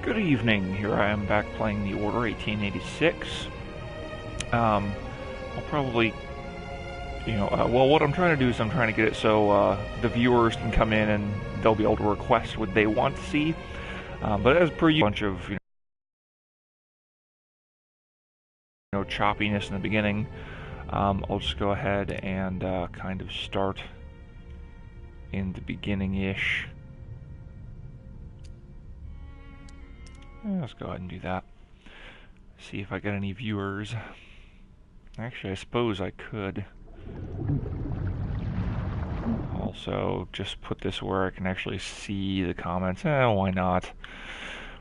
Good evening. Here I am back playing The Order 1886. I'll probably, well, what I'm trying to do is I'm trying to get it so the viewers can come in and they'll be able to request what they want to see. But as per usual, a bunch of choppiness in the beginning. I'll just go ahead and kind of start in the beginning-ish. Let's go ahead and do that. See if I get any viewers. Actually, I suppose I could. Also, just put this where I can actually see the comments. Why not?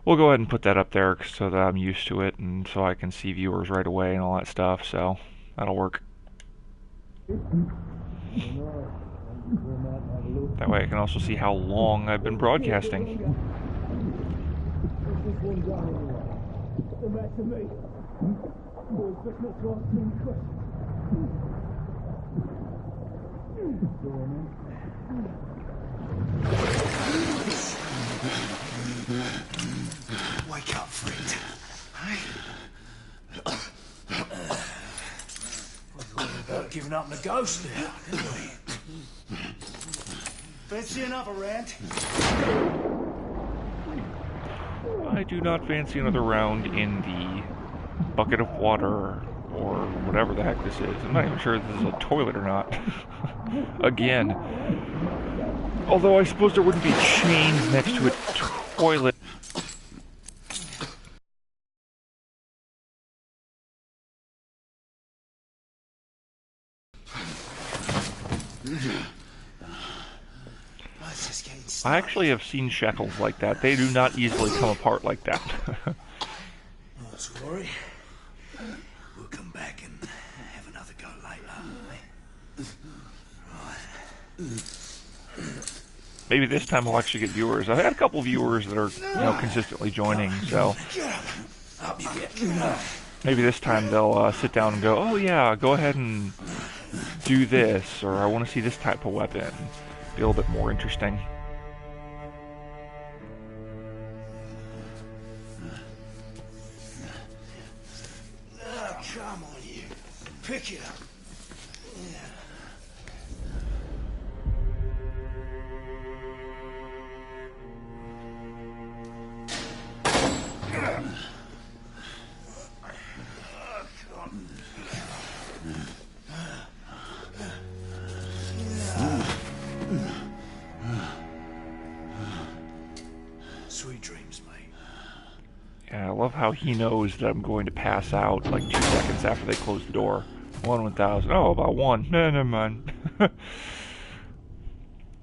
We'll go ahead and put that up there so that I'm used to it and so I can see viewers right away and all that stuff, so that'll work. That way I can also see how long I've been broadcasting. Wake up, friend. Hey? We thought about giving up on the ghost there, didn't we? Fancy another rant? I do not fancy another round in the bucket of water or whatever the heck this is. I'm not even sure if this is a toilet or not. Again. Although I suppose there wouldn't be chains next to a toilet. I actually have seen shekels like that. They do not easily come apart like that. Not to worry. We'll come back and have another go later. Right. Maybe this time I'll actually get viewers. I've had a couple viewers that are, consistently joining, so Up you get. maybe this time they'll sit down and go, oh yeah, go ahead and do this, or I want to see this type of weapon. Be a little bit more interesting. Come on, you. Pick it up. Sweet dreams, mate. Yeah, I love how he knows that I'm going to pass out like 2 seconds after they close the door. 1,000. Oh, about one. No, never mind. I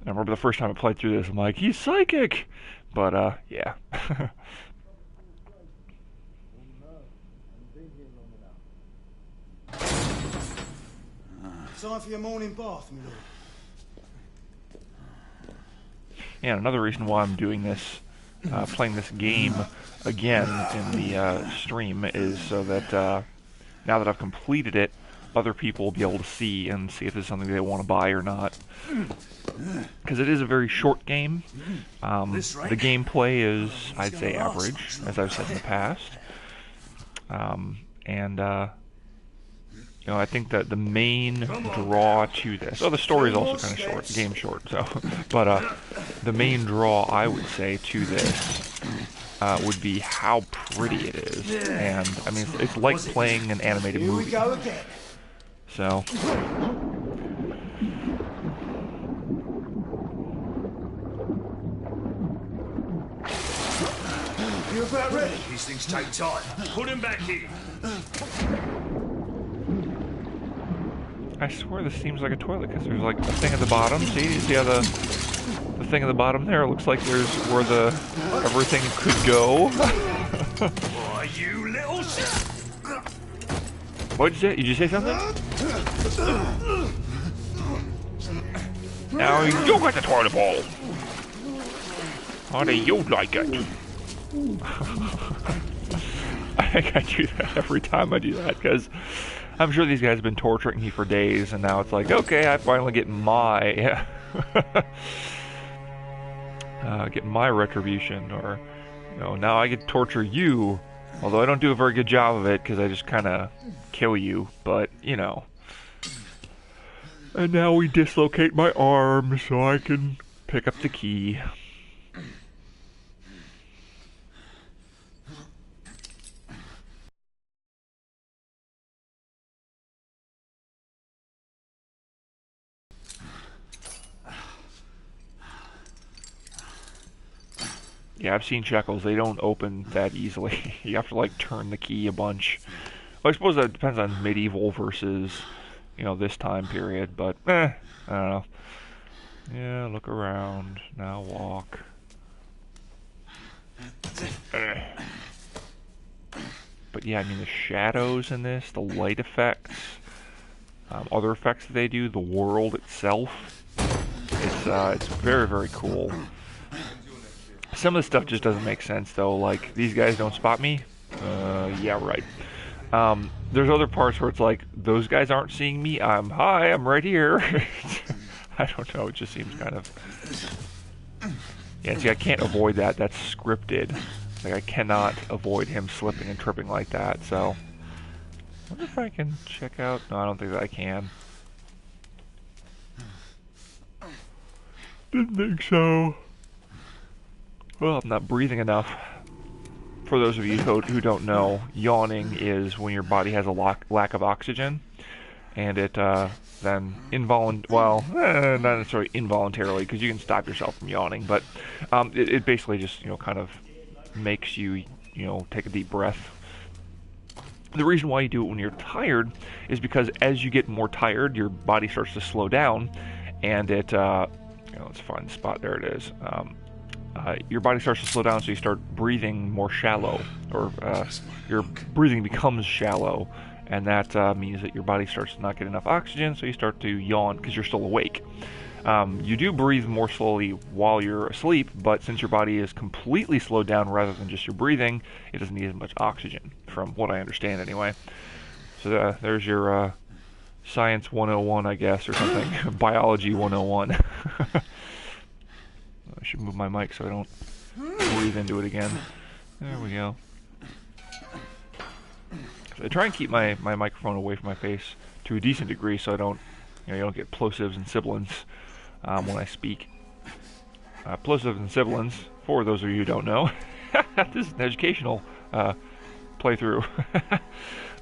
remember the first time I played through this, I'm like, he's psychic! But, yeah. Time for your morning bath, my lord. Yeah, another reason why I'm doing this, playing this game again in the stream is so that now that I've completed it, other people will be able to see and see if it's something they want to buy or not. Because it is a very short game. The gameplay is, I'd say, average, as I've said in the past. I think that the main draw to this... the story is also kind of short. The game's short, so... But the main draw, I would say, to this would be how pretty it is. And, I mean, it's like playing an animated movie. Here we go again. So... You about ready? These things take time. Put him back in. I swear this seems like a toilet, because there's like a thing at the bottom. See how the thing at the bottom there looks like there's where the everything could go. Why, you little shit! What'd you say? Did you say something? Now you got the toilet bowl. How do you like it? I think I do that every time I do that, because I'm sure these guys have been torturing me for days, and now it's like, okay, I finally get my retribution, or Now I get to torture you, although I don't do a very good job of it because I just kind of kill you, but, And now we dislocate my arm so I can pick up the key. Yeah, I've seen Shekels. They don't open that easily. You have to, like, turn the key a bunch. Well, I suppose that depends on medieval versus, this time period, but, I don't know. Yeah, look around. Now walk. But yeah, I mean, the shadows in this, the light effects, other effects that they do, the world itself, it's very, very cool. Some of the stuff just doesn't make sense, though. Like, these guys don't spot me? Yeah, right. There's other parts where it's like, those guys aren't seeing me. Hi, I'm right here. I don't know, it just seems kind of... Yeah, see, I can't avoid that. That's scripted. Like, I cannot avoid him slipping and tripping like that, so... I wonder if I can check out... No, I don't think that I can. Didn't think so. Well, I'm not breathing enough. For those of you who don't know, yawning is when your body has a lack of oxygen, and it then not necessarily involuntarily, because you can stop yourself from yawning, but it basically just kind of makes you take a deep breath. The reason why you do it when you're tired is because as you get more tired, your body starts to slow down, and it let's find the spot. There it is. Your body starts to slow down, so you start breathing more shallow, or your breathing becomes shallow, and that means that your body starts to not get enough oxygen, so you start to yawn because you're still awake. You do breathe more slowly while you're asleep, but since your body is completely slowed down rather than just your breathing, it doesn't need as much oxygen, from what I understand anyway. So there's your Science 101, I guess, or something. Biology 101. I should move my mic so I don't breathe into it again. There we go. So I try and keep my microphone away from my face to a decent degree so I don't, you don't get plosives and sibilants when I speak. Plosives and sibilants, for those of you who don't know, this is an educational playthrough.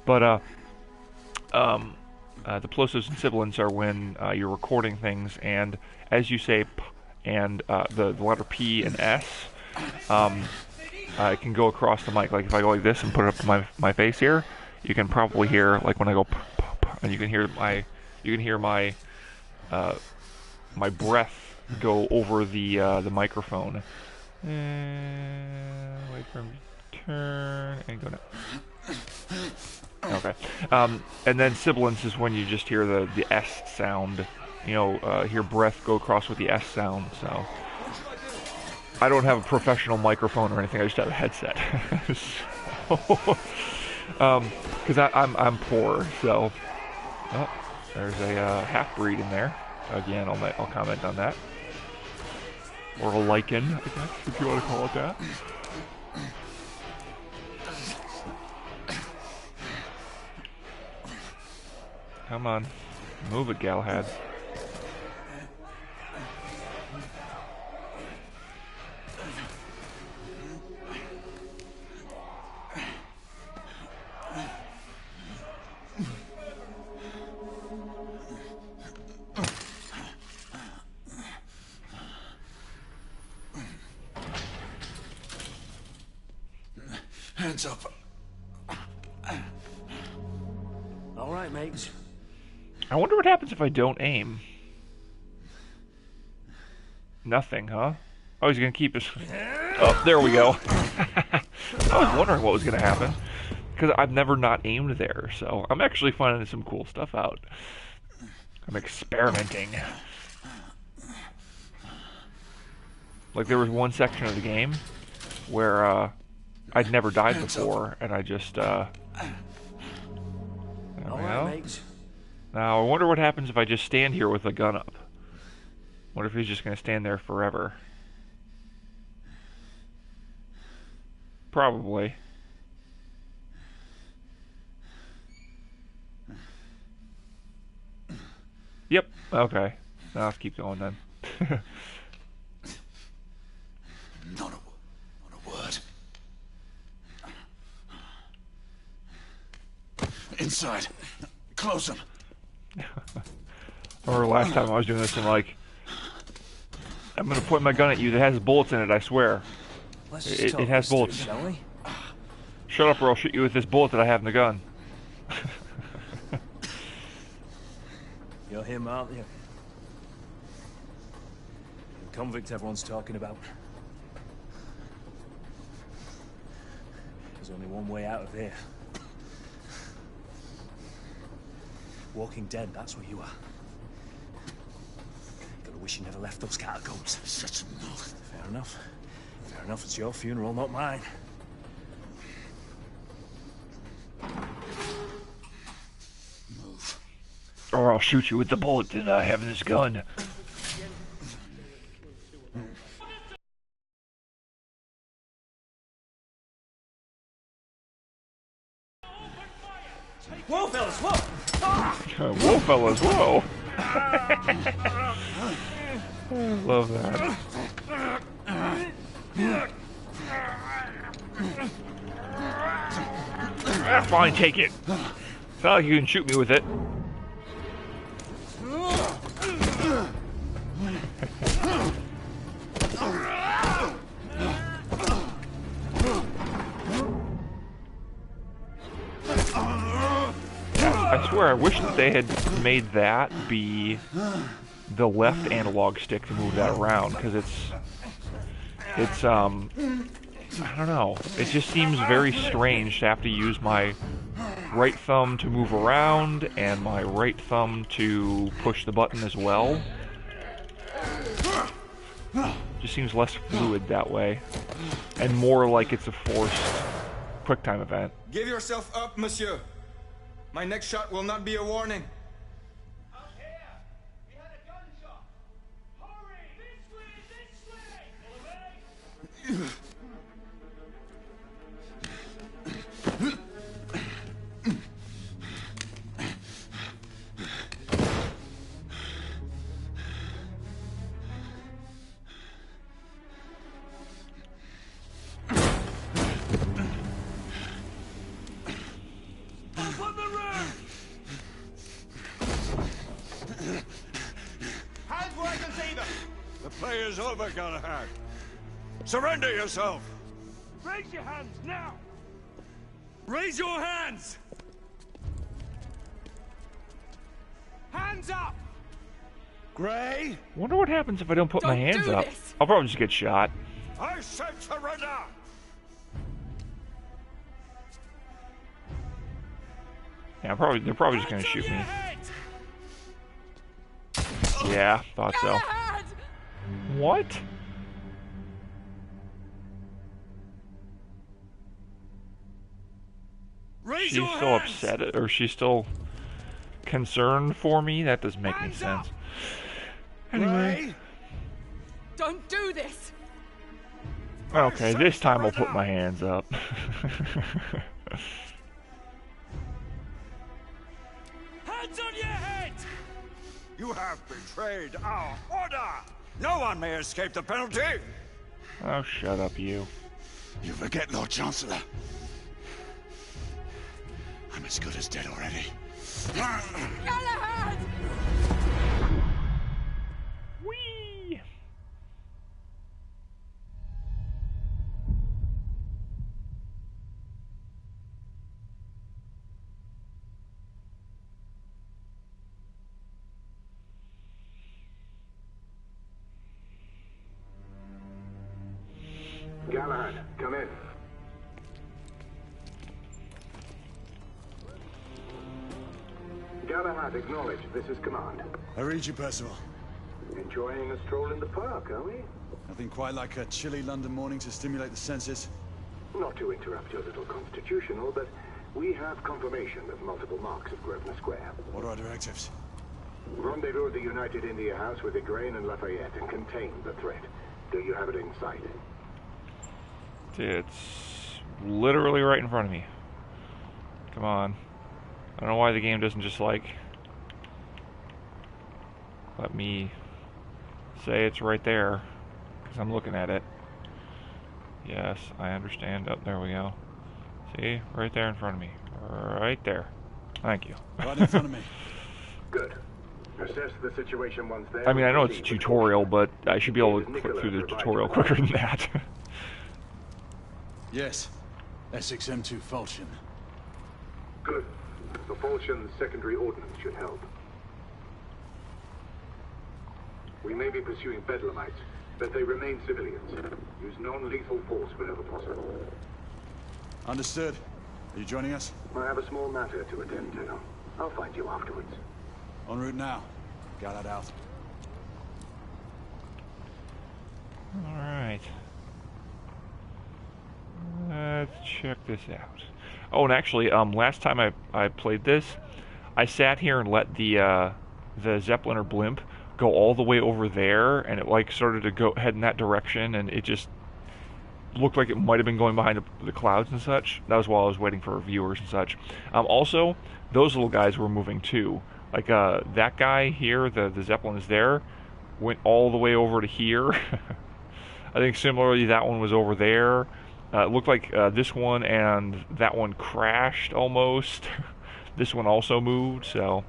But the plosives and sibilants are when you're recording things, and as you say p and the letter P and S, it can go across the mic. Like if I go like this and put it up to my face here, you can probably hear, like when I go p, p, p, and you can hear my my breath go over the microphone. And wait for him to turn and go down. Okay. And then sibilance is when you just hear the S sound. Hear breath go across with the S sound. So I don't have a professional microphone or anything. I just have a headset. Because I'm poor. So there's a half-breed in there. Again, I'll comment on that. Or a lichen, I guess, if you want to call it that. Come on. Move it, Galahad. Hands up. All right, mates. I wonder what happens if I don't aim. Nothing, huh? Oh, he's gonna keep his... Oh, there we go. I was wondering what was gonna happen. Because I've never not aimed there, so I'm actually finding some cool stuff out. I'm experimenting. Like, there was one section of the game where I'd never died before, and I just... There we go. Now, I wonder what happens if I just stand here with the gun up. What if he's just going to stand there forever? Probably. Yep. Okay. Now let's keep going then. Not a word. Inside. Close them. Or last time I was doing this, I'm like, I'm gonna point my gun at you that has bullets in it, I swear. Let's just It talk has this through, bullets. shall we? Shut up or I'll shoot you with this bullet that I have in the gun. You're him, aren't you? The convict everyone's talking about. There's only one way out of here. Walking Dead, that's where you are. Gotta wish you never left those catacombs. Such enough. Fair enough. Fair enough, it's your funeral, not mine. Move. Or I'll shoot you with the bullet that I have in this gun. Whoa, fellas, whoa! Whoa, fellas, whoa! I love that. Ah, fine, take it. It's not like you can shoot me with it. I swear, I wish that they had made that be the left analog stick to move that around, because it's I don't know. It just seems very strange to have to use my right thumb to move around and my right thumb to push the button as well. Just seems less fluid that way, and more like it's a forced QuickTime event. Give yourself up, monsieur. My next shot will not be a warning. Out here! We had a gunshot! Hurry! This way! This way! Up on the roof! Hands where I can see them! The play is over, Galahad. Surrender yourself! Raise your hands now! Raise your hands! Hands up! Gray, Wonder what happens if I don't put my Don't hands do up. this. I'll probably just get shot. I said surrender! Yeah, they're probably just gonna shoot me. Head! Yeah, thought so. Galahad! What? Raise She's your still hands! upset, or she's still concerned for me? That doesn't make any Hands up! sense. Anyway, Gray, Don't do this! okay, this time I'll put my hands up. Hands on your head! you have betrayed our order! No one may escape the penalty! Oh, shut up, you. You forget, Lord Chancellor. I'm as good as dead already. Galahad! Whee! Galahad, come in. Galahad, acknowledge. This is command. I read you, Percival. Enjoying a stroll in the park, are we? Nothing quite like a chilly London morning to stimulate the senses. Not to interrupt your little constitutional, but we have confirmation of multiple marks of Grosvenor Square. What are our directives? Rendezvous at the United India House with Igraine and Lafayette and contain the threat. Do you have it in sight? It's literally right in front of me. Come on. I don't know why the game doesn't just, like, let me say it's right there, because I'm looking at it. Yes, I understand. Oh, there we go. See? Right there in front of me. Right there. Thank you. Right in front of me. Good. Assess the situation once there. I mean, I know it's a tutorial, but I should be able to click through the tutorial quicker than that. Yes. Essex M2 Falchion. Good. The Falchion's secondary ordnance should help. We may be pursuing Bedlamites, but they remain civilians. Use non-lethal force whenever possible. Understood. Are you joining us? I have a small matter to attend to. I'll find you afterwards. En route now. Got that out. Alright. Let's check this out. Oh, and actually, last time I played this, I sat here and let the Zeppelin or blimp go all the way over there, and it like started to go head in that direction, and it just looked like it might have been going behind the clouds and such. That was while I was waiting for viewers and such. Also, those little guys were moving too. Like that guy here, the Zeppelin is there, went all the way over to here. I think similarly that one was over there. It looked like this one and that one crashed almost. This one also moved, so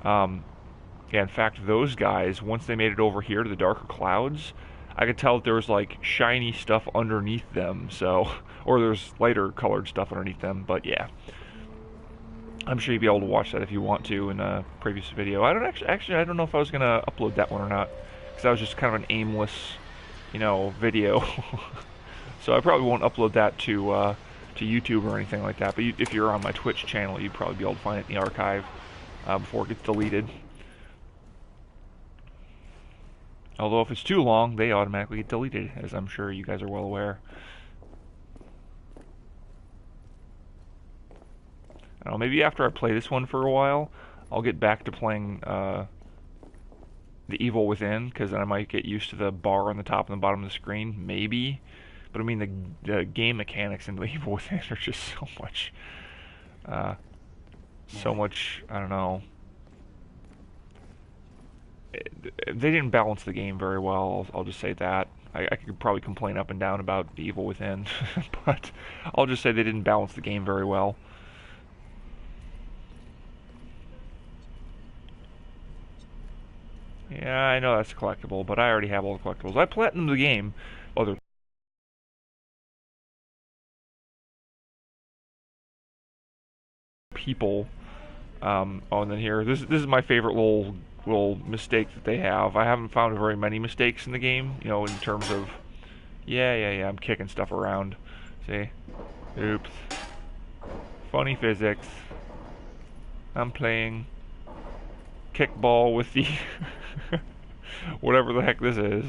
yeah, in fact those guys, once they made it over here to the darker clouds, I could tell that there was like shiny stuff underneath them, so, or there's lighter colored stuff underneath them, but yeah. I'm sure you'll be able to watch that if you want to in a previous video. I don't actually I don't know if I was gonna upload that one or not, because that was just kind of an aimless, you know, video. So I probably won't upload that to YouTube or anything like that. But if you're on my Twitch channel, you'd probably be able to find it in the archive before it gets deleted. Although if it's too long, they automatically get deleted, as I'm sure you guys are well aware. I don't know, maybe after I play this one for a while, I'll get back to playing The Evil Within, because then I might get used to the bar on the top and the bottom of the screen, maybe. But I mean, the game mechanics in The Evil Within are just so much, I don't know. They didn't balance the game very well, I'll just say that. I could probably complain up and down about The Evil Within, but I'll just say they didn't balance the game very well. Yeah, I know that's collectible, but I already have all the collectibles. I platinumed the game. Other people. Oh, and then here, this is my favorite little mistake that they have. I haven't found very many mistakes in the game, you know, in terms of, yeah, I'm kicking stuff around. See? Oops. Funny physics. I'm playing kickball with the whatever the heck this is.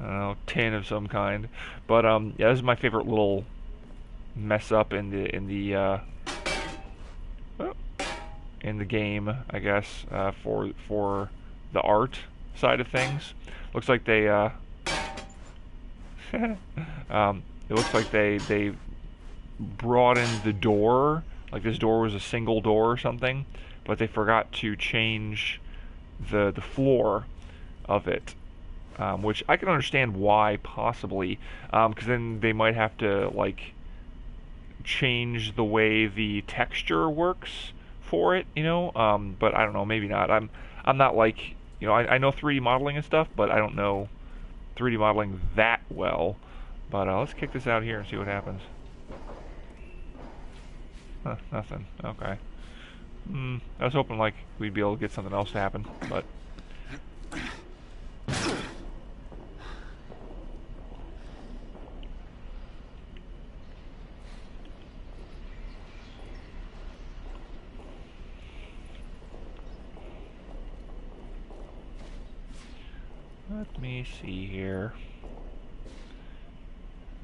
I don't know, tin of some kind. But yeah, this is my favorite little mess up in the game, I guess, for the art side of things. Looks like they it looks like they broadened the door. Like this door was a single door or something, but they forgot to change the floor of it, which I can understand why, possibly, because then they might have to like change the way the texture works for it, you know. But I don't know, maybe not. I'm not like, you know, I know 3D modeling and stuff, but I don't know 3D modeling that well. But let's kick this out here and see what happens. Huh, nothing. Okay. I was hoping like we'd be able to get something else to happen, but let me see here.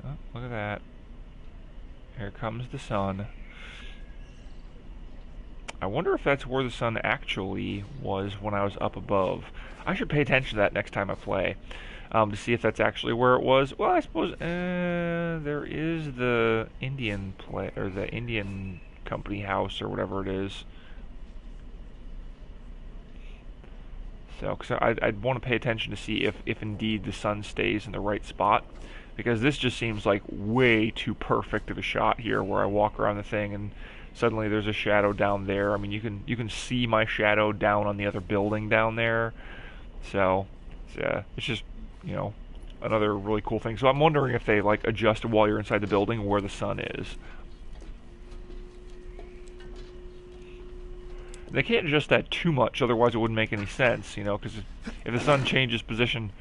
Oh, look at that. Here comes the sun. I wonder if that's where the sun actually was when I was up above. I should pay attention to that next time I play. to see if that's actually where it was. Well, I suppose there is the Indian or the Indian company house or whatever it is. So, because I'd want to pay attention to see if indeed the sun stays in the right spot, because this just seems like way too perfect of a shot here, where I walk around the thing and suddenly there's a shadow down there. I mean, you can see my shadow down on the other building down there. So, it's just, you know, another really cool thing. So I'm wondering if they like adjust while you're inside the building where the sun is. They can't adjust that too much, otherwise it wouldn't make any sense, you know, because if the sun changes position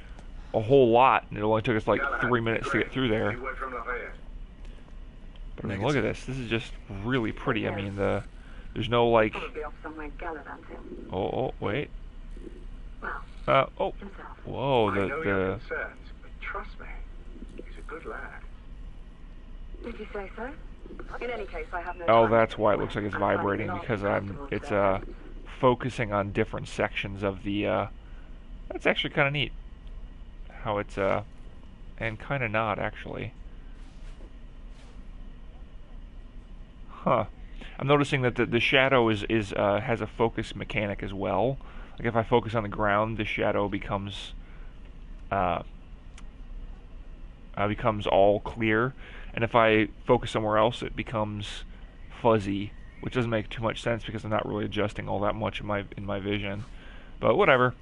a whole lot, and it only took us like 3 minutes to get through there. But I mean, look at this. This is just really pretty. I mean, there's no like. Oh, wait. Oh, whoa. I know your concerns, but trust me, he's a good lad. Did you say so? In any case, I have no. Oh, that's why it looks like it's vibrating, because it's focusing on different sections of the. That's actually kind of neat. How it's and kind of not actually. Huh. I'm noticing that the shadow has a focus mechanic as well. Like if I focus on the ground, the shadow becomes all clear, and if I focus somewhere else, it becomes fuzzy, which doesn't make too much sense because I'm not really adjusting all that much in my vision. But whatever.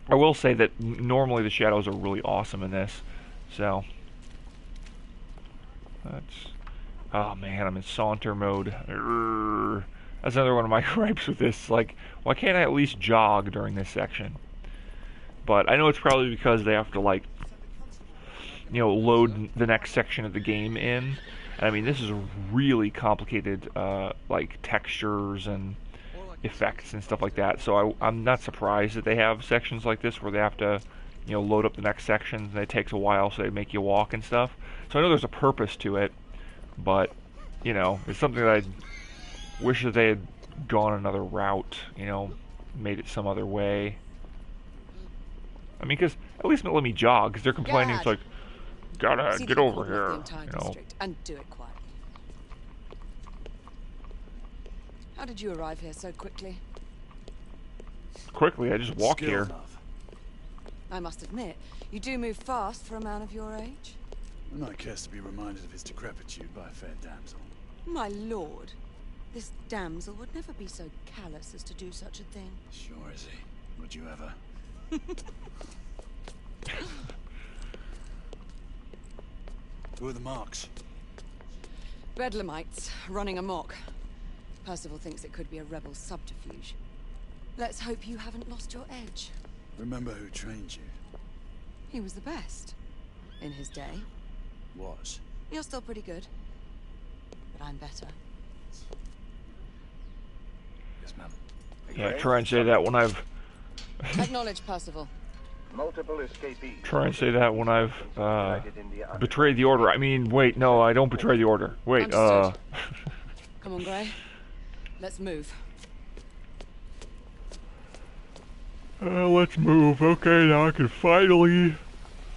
I will say that normally the shadows are really awesome in this. So that's. Oh man, I'm in saunter mode. That's another one of my gripes with this. Like, why can't I at least jog during this section? But I know it's probably because they have to, like, you know, load the next section of the game in. And I mean, this is really complicated, like, textures and effects and stuff like that. So I'm not surprised that they have sections like this where they have to, you know, load up the next sections, and it takes a while, so they make you walk and stuff. So I know there's a purpose to it. But, you know, it's something that I wish that they had gone another route, you know, made it some other way. I mean, because at least let me jog, because they're complaining. It's like, gotta get over here, you know. And do it quietly. How did you arrive here so quickly? Quickly, I just walk Skill, here. love. I must admit, you do move fast for a man of your age. The knight cares to be reminded of his decrepitude by a fair damsel. My lord, this damsel would never be so callous as to do such a thing. Sure is he. Would you ever? Who are the marks? Bedlamites running amok. Percival thinks it could be a rebel subterfuge. Let's hope you haven't lost your edge. Remember who trained you? He was the best in his day. Was. You're still pretty good, but I'm better. Yes, ma'am. Yeah, try and say that when I've. Acknowledge, Percival. Multiple escapees. Try and say that when I've betrayed the order. I mean, wait, no, I don't betray the order. Wait, Understood. Come on, Grey. Let's move. Let's move. Okay, now I can finally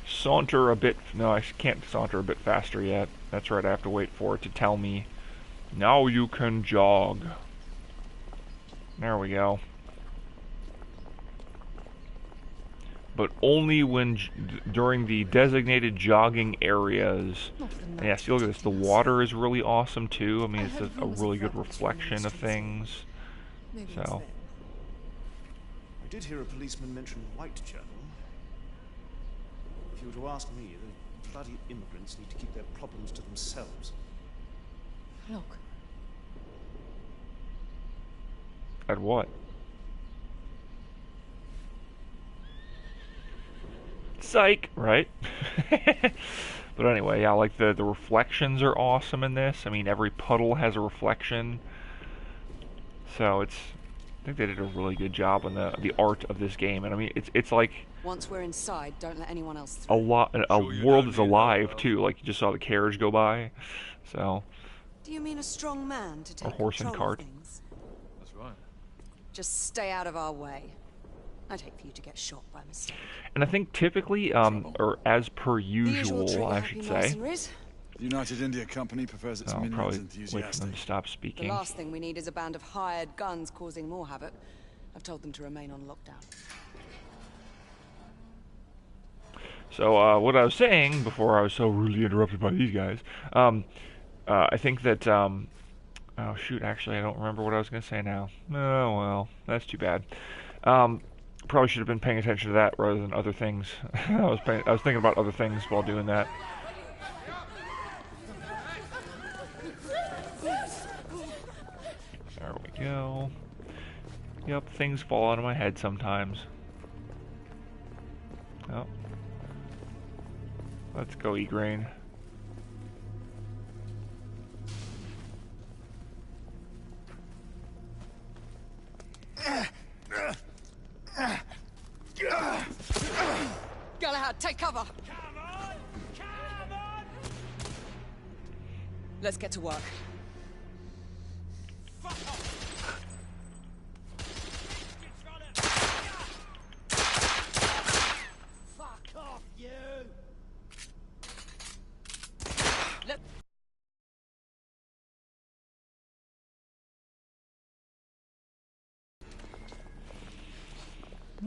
saunter a bit. No, I can't saunter a bit faster yet. That's right, I have to wait for it to tell me. Now you can jog. There we go. But only when during the designated jogging areas. And yeah, see, look at this. The water is really awesome too. I mean, it's a really good reflection of things. So. I did hear a policeman mention Whitechapel. If you were to ask me, the bloody immigrants need to keep their problems to themselves. Look. At what? Psych, right? But anyway, yeah, like the reflections are awesome in this. I mean, every puddle has a reflection. So I think they did a really good job on the art of this game. And I mean, it's like Once we're inside, don't let anyone else through. a world is alive too. Like you just saw the carriage go by. So. Do you mean a strong man to take A horse and control of cart. things? That's right. Just stay out of our way. I'd hate for you to get shot by mistake. And I think typically, or as per The usual usual, I trigger-happy should say. mercenaries. The United India Company prefers its I'll minions probably wait for them enthusiastic. to stop The speaking. last thing we need is a band of hired guns causing more havoc. I've told them to remain on lockdown. So, what I was saying before I was so rudely interrupted by these guys, I think that, oh shoot, actually I don't remember what I was going to say now. Oh, well, that's too bad. Probably should have been paying attention to that rather than other things. I was thinking about other things while doing that. There we go. Yep, things fall out of my head sometimes. Oh. Let's go, Igraine. Galahad, take cover! Let's get to work.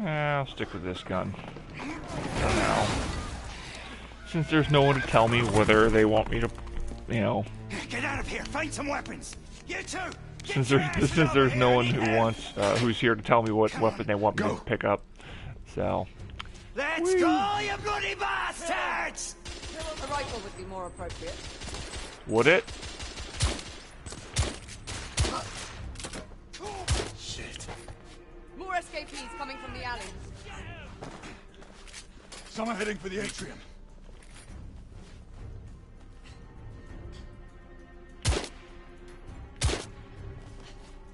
I'll stick with this gun for now. Since there's no one to tell me whether they want me to, you know. Get out of here! Find some weapons! You too! Since there's no one who wants, who's here to tell me what weapon they want me to pick up. So. Let's go, you bloody bastards! A rifle would be more appropriate. Would it? Shit. More escapees coming from the alleys. Someone heading for the atrium.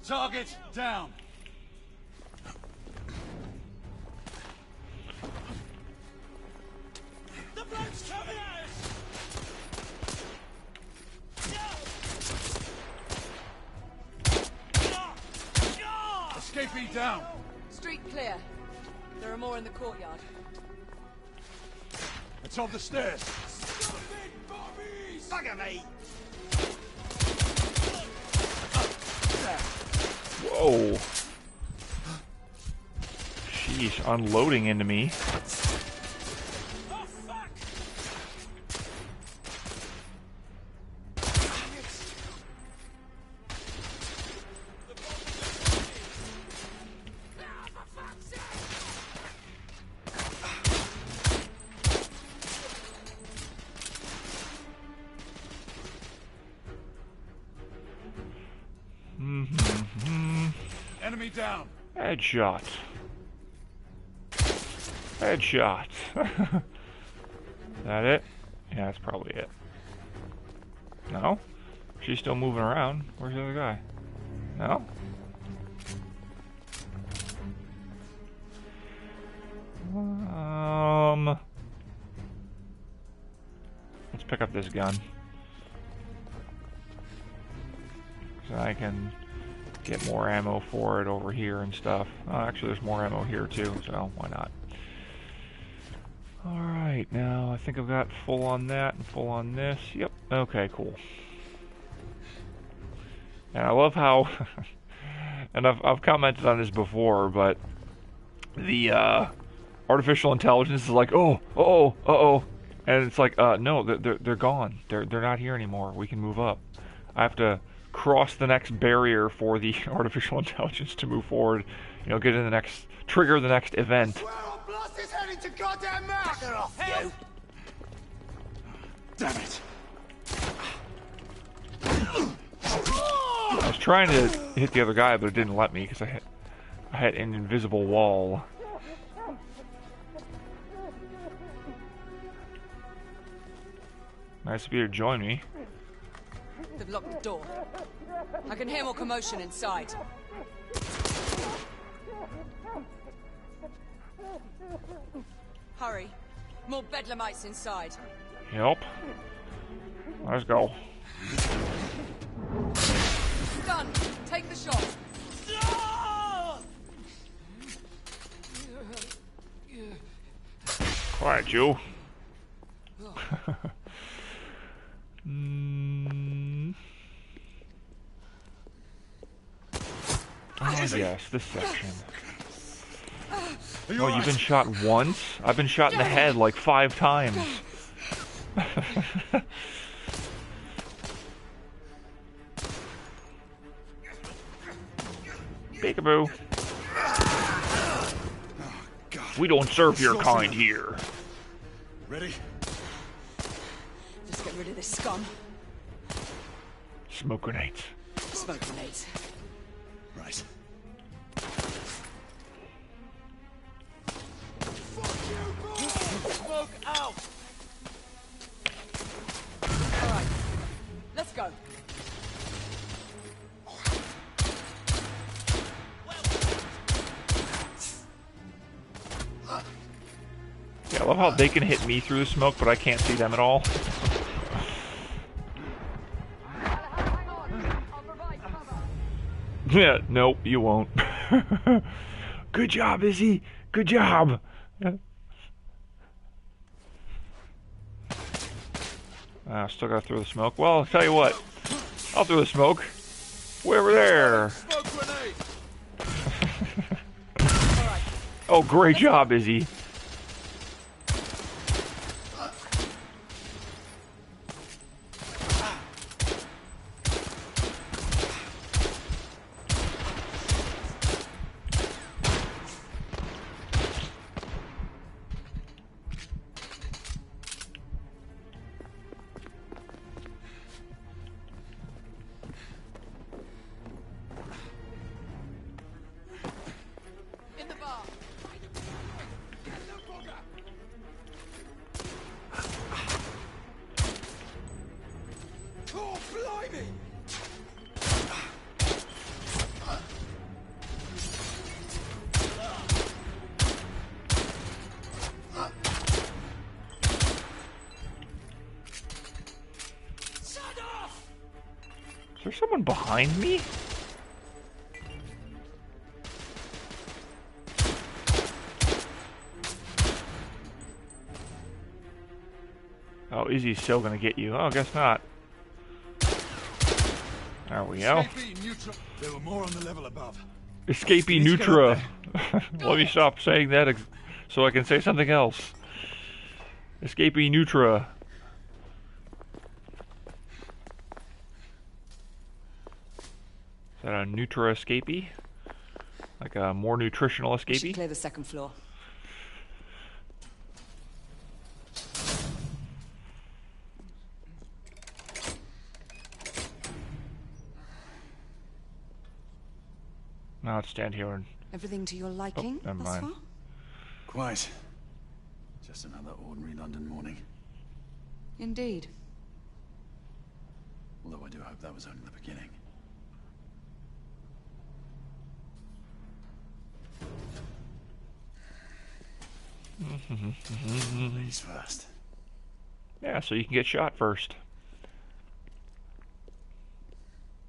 Target down. The bloke's coming at us! Escapee down. Street clear. There are more in the courtyard. It's on the stairs. Bugger me! Whoa. Sheesh, unloading into me. Oh, fuck! Enemy down. Headshot. Headshot. Is that it? Yeah, that's probably it. No? She's still moving around. Where's the other guy? No? Let's pick up this gun. So I can get more ammo for it over here and stuff. Oh, actually there's more ammo here too, so why not? Alright, now I think I've got full on that and full on this. Yep, okay, cool. And I love how, and I've commented on this before, but the artificial intelligence is like, oh, and it's like, no, they're gone. They're not here anymore. We can move up. I have to cross the next barrier for the artificial intelligence to move forward. You know, get in the next, trigger the next event. Well, blast his head into goddamn mouth! Bugger off, you! Damn it. I was trying to hit the other guy, but it didn't let me because I had an invisible wall. Nice of you to join me. They've locked the door. I can hear more commotion inside. Hurry. More bedlamites inside. Yep. Let's go. Stun! Take the shot! Quiet, you. Oh yes, this section. Oh, you've been shot once? I've been shot in the head like 5 times. Peekaboo. We don't serve your kind here. Ready? Just get rid of this scum. Smoke grenades. Smoke grenades. Right. Smoke out! Alright. Let's go. Yeah, I love how they can hit me through the smoke, but I can't see them at all. Yeah, nope, you won't. Good job, Izzy. Good job. Still gotta throw the smoke. Well, I'll tell you what. I'll throw the smoke. Way over there. Smoke grenade! Oh, great job, Izzy. In the bar. Oh, blimey! Shut off! Is there someone behind me? Oh, Izzy's still gonna get you. Oh, guess not. There we go. There were more on the level above. Escapee Nutra. Let me stop saying that so I can say something else. Escapee Nutra. Is that a Nutra escapee? Like a more nutritional We should escapee? clear the second floor. Now let's stand here and... Everything to your liking never thus mind. far? Quite. Just another ordinary London morning. Indeed. Although I do hope that was only the beginning. Ladies first. Yeah, so you can get shot first.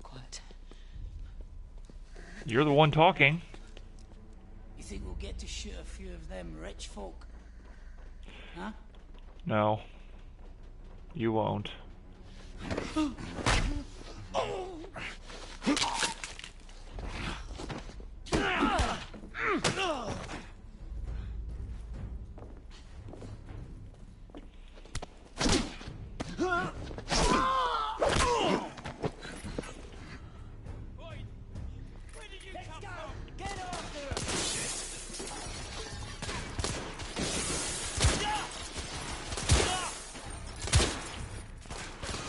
Quiet. You're the one talking. You think we'll get to shoot a few of them rich folk? Huh? No. You won't.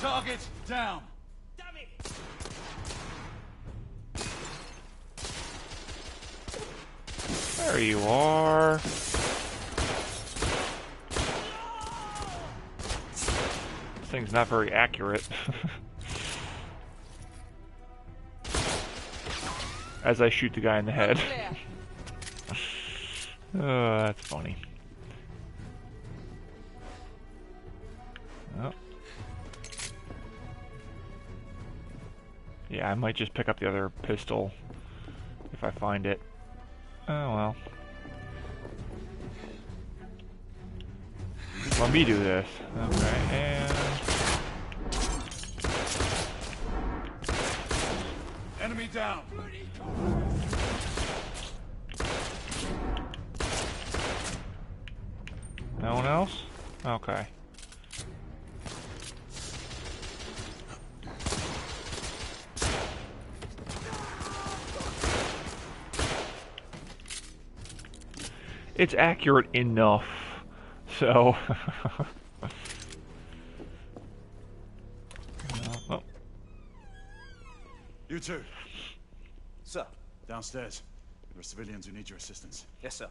Target down. Damn it! There you are. This thing's not very accurate. As I shoot the guy in the head. Oh, that's funny. Oh. Yeah, I might just pick up the other pistol if I find it. Oh well. Let me do this. Okay, and... Enemy down. No one else? Okay. It's accurate enough, so... Oh. You two. Sir. Downstairs. There are civilians who need your assistance. Yes, sir.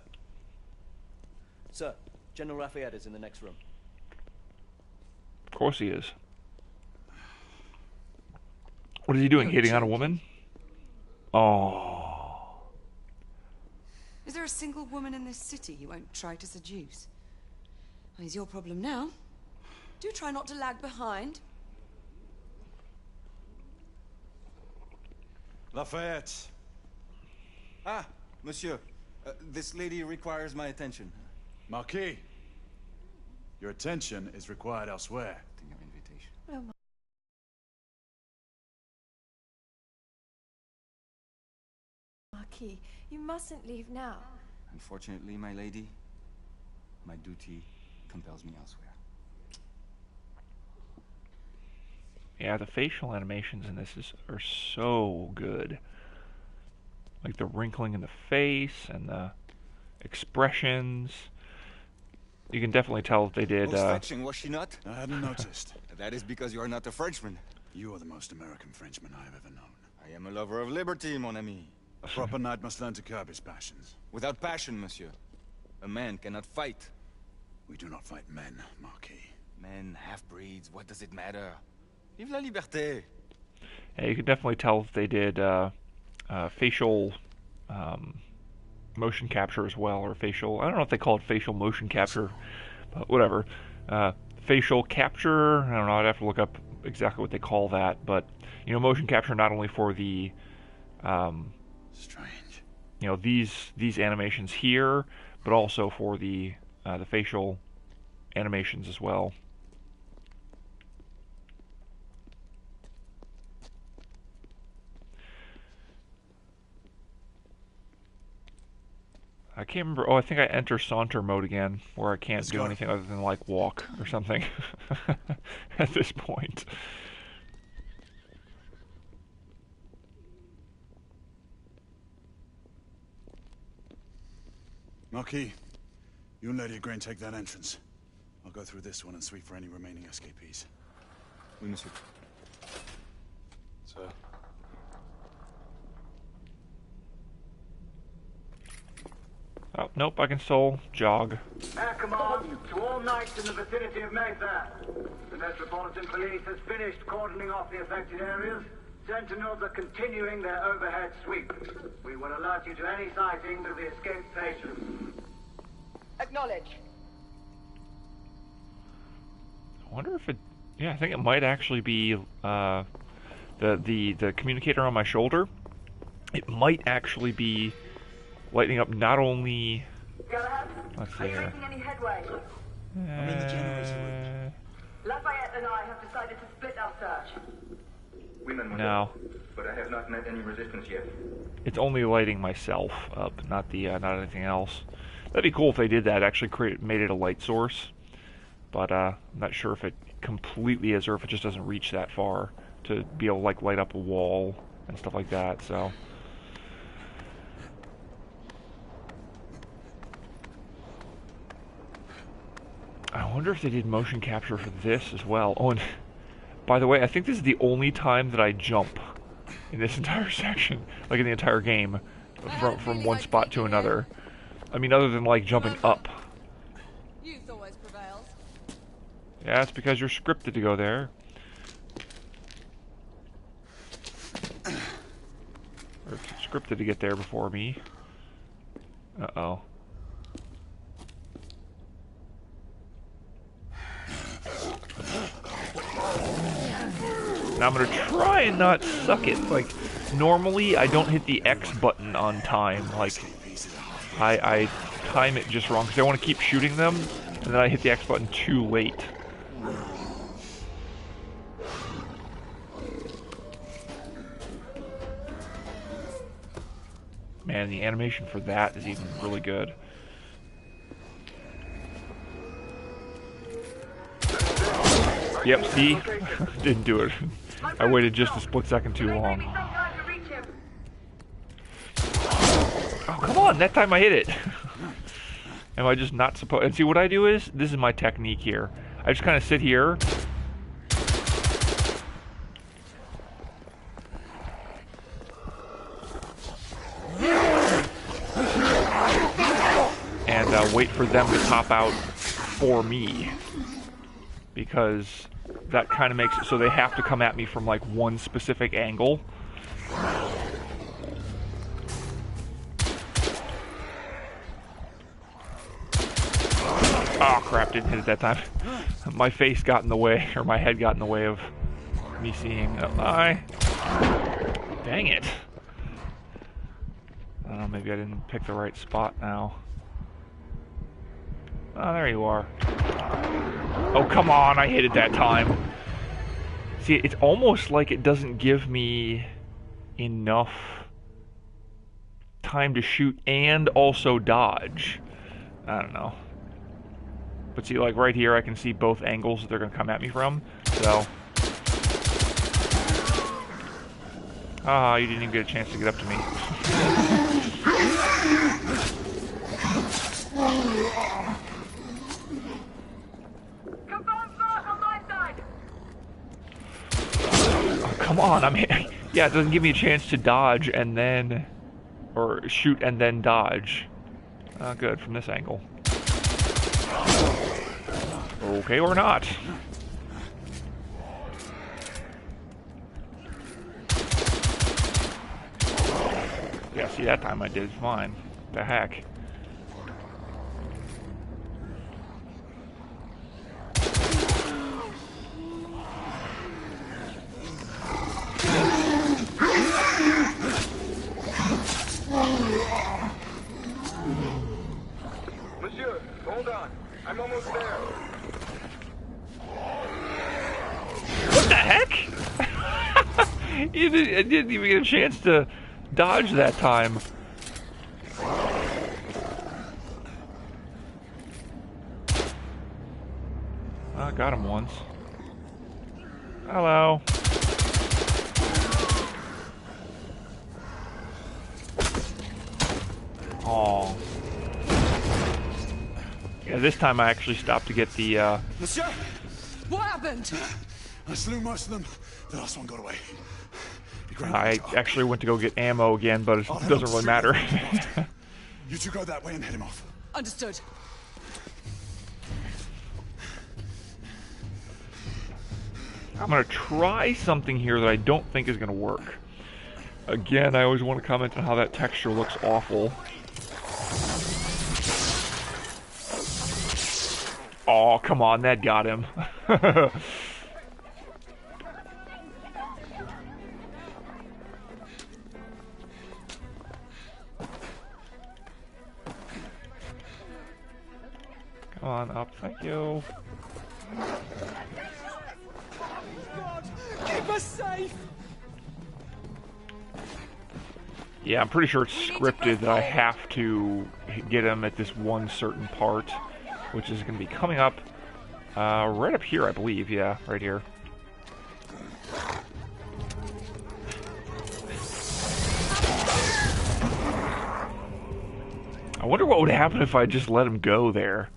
Sir, General Lafayette is in the next room. Of course he is. What is he doing? Hitting on a woman? Oh. Is there a single woman in this city you won't try to seduce? Well, it's your problem now. Do try not to lag behind. Lafayette. Ah, monsieur. This lady requires my attention. Marquis. Your attention is required elsewhere. Oh, my. Marquis, you mustn't leave now. Unfortunately, my lady, my duty compels me elsewhere. Yeah, the facial animations in this are so good. Like the wrinkling in the face and the expressions. You can definitely tell that they did. Most fetching, was she not? I hadn't noticed. That is because you are not a Frenchman. You are the most American Frenchman I have ever known. I am a lover of liberty, mon ami. A proper knight must learn to curb his passions. Without passion, monsieur, a man cannot fight. We do not fight men, Marquis. Men, half-breeds, what does it matter? Vive la liberté! Yeah, you can definitely tell that they did facial motion capture as well, or facial. I don't know if they call it facial motion capture, but whatever. Facial capture. I don't know. I'd have to look up exactly what they call that, but you know, motion capture not only for the strange. You know, these animations here, but also for the facial animations as well. I can't remember. Oh, I think I enter saunter mode again, where I can't do anything other than like walk or something at this point. Marquis, you and Lady Grain take that entrance. I'll go through this one and sweep for any remaining escapees. Oui, monsieur. Sir. Oh, nope, I can still jog. Air command to all knights in the vicinity of Mayfair. The Metropolitan Police has finished cordoning off the affected areas. Sentinels are continuing their overhead sweep. We will alert you to any sightings of the escaped patients. Acknowledge. I wonder if it... Yeah, I think it might actually be the communicator on my shoulder. It might actually be lighting up not only... Let's see here. Any headway? I'm in the generator room. Lafayette and I have decided to split our search. No. But I have not met any resistance yet. It's only lighting myself up, not not anything else. That'd be cool if they did that. Actually, made it a light source. But I'm not sure if it completely is, or if it just doesn't reach that far to be able to like light up a wall and stuff like that. So. I wonder if they did motion capture for this as well. Oh, and by the way, I think this is the only time that I jump in this entire section, like in the entire game, from one spot to another. I mean, other than like jumping up. Youth always prevails. Yeah, it's because you're scripted to go there. Or scripted to get there before me. Uh-oh. Now I'm gonna try and not suck it. Like, normally I don't hit the X button on time. Like, I time it just wrong because I want to keep shooting them, And then I hit the X button too late. Man, the animation for that is even really good. Yep, see? Didn't do it. I waited just a split second too long. Oh, come on! That time I hit it! Am I just not supposed... And see, what I do is... This is my technique here. I just kind of sit here. And wait for them to pop out for me. Because that kind of makes it so they have to come at me from, like, one specific angle. Oh crap, didn't hit it that time. My face got in the way, or my head got in the way of me seeing. Dang it. I don't know, maybe I didn't pick the right spot now. Oh, there you are. Oh, come on, I hit it that time. See, it's almost like it doesn't give me enough time to shoot and also dodge. I don't know. But see, like right here, I can see both angles that they're going to come at me from. So. Ah, you didn't even get a chance to get up to me. Oh, come on, I'm here. Yeah, it doesn't give me a chance to dodge and then, or shoot and then dodge. Good, from this angle. Okay, or not. Yeah, see, that time I did fine. The heck. Monsieur, hold on. I'm almost there. What the heck? I didn't even get a chance to dodge that time. I got him once. Hello. Oh. Yeah, this time I actually stopped to get the, Monsieur! What happened? I slew most of them. The last one got away. I actually went to go get ammo again, but it doesn't really matter. You two go that way and head him off. Understood. I'm going to try something here that I don't think is going to work. Again, I always want to comment on how that texture looks awful. Oh, come on, that got him. Come on, up, thank you. Keep us safe! Yeah, I'm pretty sure it's scripted that I have to get him at this one certain part, which is going to be coming up right up here, I believe. Yeah, right here. I wonder what would happen if I just let him go there.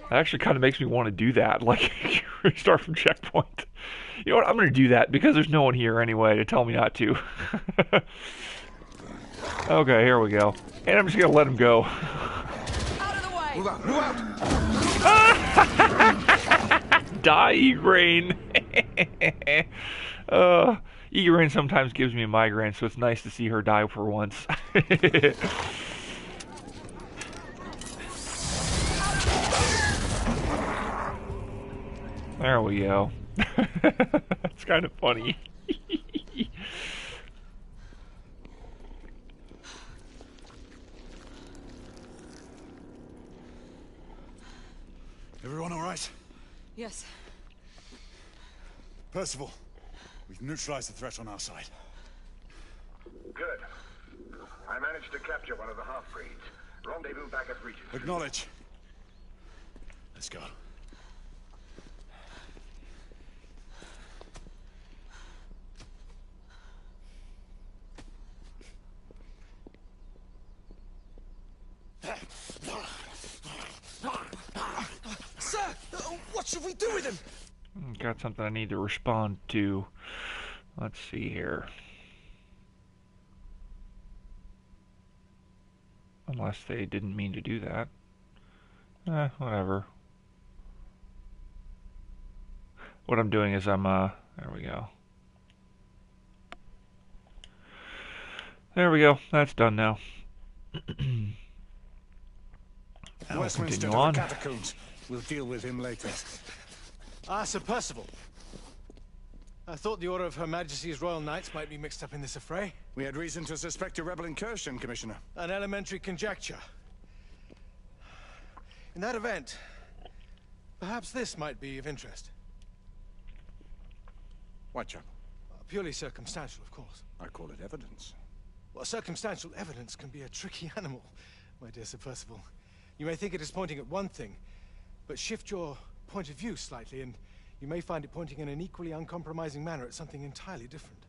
That actually kind of makes me want to do that, like restart from checkpoint. You know what, I'm going to do that because there's no one here anyway to tell me not to. Okay, here we go. And I'm just going to let him go. Out of the way! Move out, move out! Die, Igraine! Igraine sometimes gives me a migraine, so it's nice to see her die for once. There we go. It's kind of funny. Everyone all right? Yes. Percival, we've neutralized the threat on our side. Good. I managed to capture one of the half-breeds. Rendezvous back at Regent. Acknowledge. Let's go. Sir! What should we do with him? Got something I need to respond to. Let's see here. Unless they didn't mean to do that. Whatever. What I'm doing is I'm, there we go. There we go. That's done now. I'll Westminster continue to on. the catacombs. We'll deal with him later. Ah, Sir Percival. I thought the Order of Her Majesty's Royal Knights might be mixed up in this affray. We had reason to suspect a rebel incursion, Commissioner. An elementary conjecture. In that event, perhaps this might be of interest. Whitechapel. Purely circumstantial, of course. I call it evidence. Well, circumstantial evidence can be a tricky animal, my dear Sir Percival. You may think it is pointing at one thing, but shift your point of view slightly, and you may find it pointing in an equally uncompromising manner at something entirely different.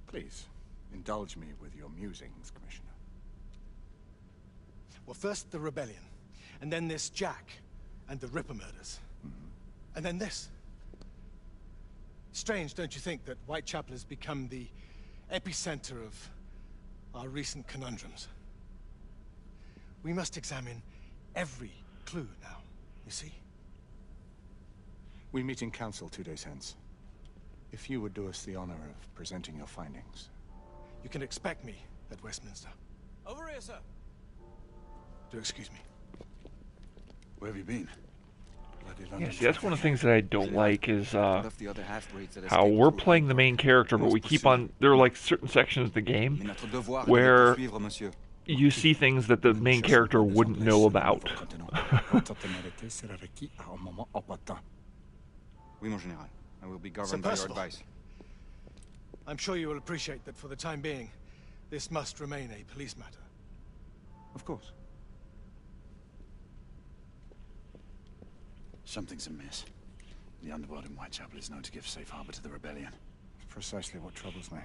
Please, indulge me with your musings, Commissioner. Well, first the rebellion, and then this Jack, and the Ripper murders. And then this. Strange, don't you think, that Whitechapel has become the epicenter of our recent conundrums? We must examine every clue now, you see? We meet in council 2 days hence. If you would do us the honor of presenting your findings. You can expect me at Westminster. Over here, sir. Do excuse me. Where have you been? Yeah, see, that's one of the things that I don't like is how we're playing the main character, but we keep on... There are like certain sections of the game where you see things that the main character wouldn't know about. Oui, mon général. I will be governed by your advice. I'm sure you will appreciate that for the time being, this must remain a police matter. Of course. Something's amiss. The underworld in Whitechapel is known to give safe harbor to the rebellion. Precisely what troubles me.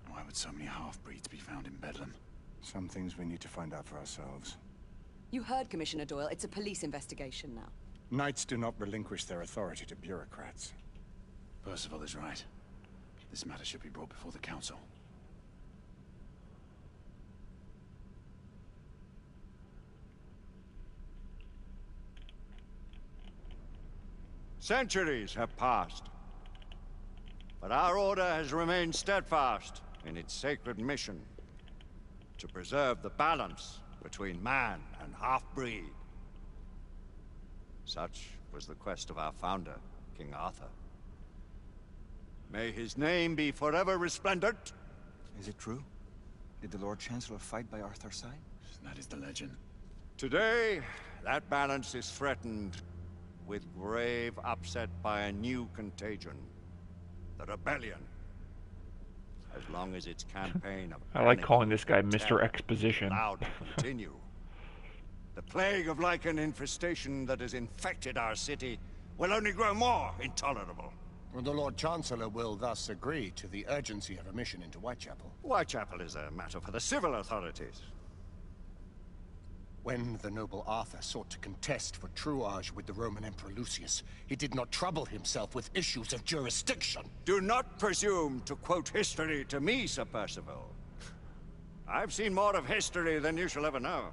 Why would so many half-breeds be found in Bedlam? Some things we need to find out for ourselves. You heard, Commissioner Doyle. It's a police investigation now. Knights do not relinquish their authority to bureaucrats. Percival is right. This matter should be brought before the council. Centuries have passed, but our order has remained steadfast in its sacred mission to preserve the balance between man and half-breed. Such was the quest of our founder, King Arthur. May his name be forever resplendent. Is it true? Did the Lord Chancellor fight by Arthur's side? That is the legend. Today, that balance is threatened with grave upset by a new contagion. The rebellion. As long as its campaign of I like calling this guy Mr. Exposition. allowed to continue. The plague of lichen infestation that has infected our city will only grow more intolerable. The Lord Chancellor will thus agree to the urgency of a mission into Whitechapel. Whitechapel is a matter for the civil authorities. When the noble Arthur sought to contest for truage with the Roman Emperor Lucius, he did not trouble himself with issues of jurisdiction. Do not presume to quote history to me, Sir Percival. I've seen more of history than you shall ever know.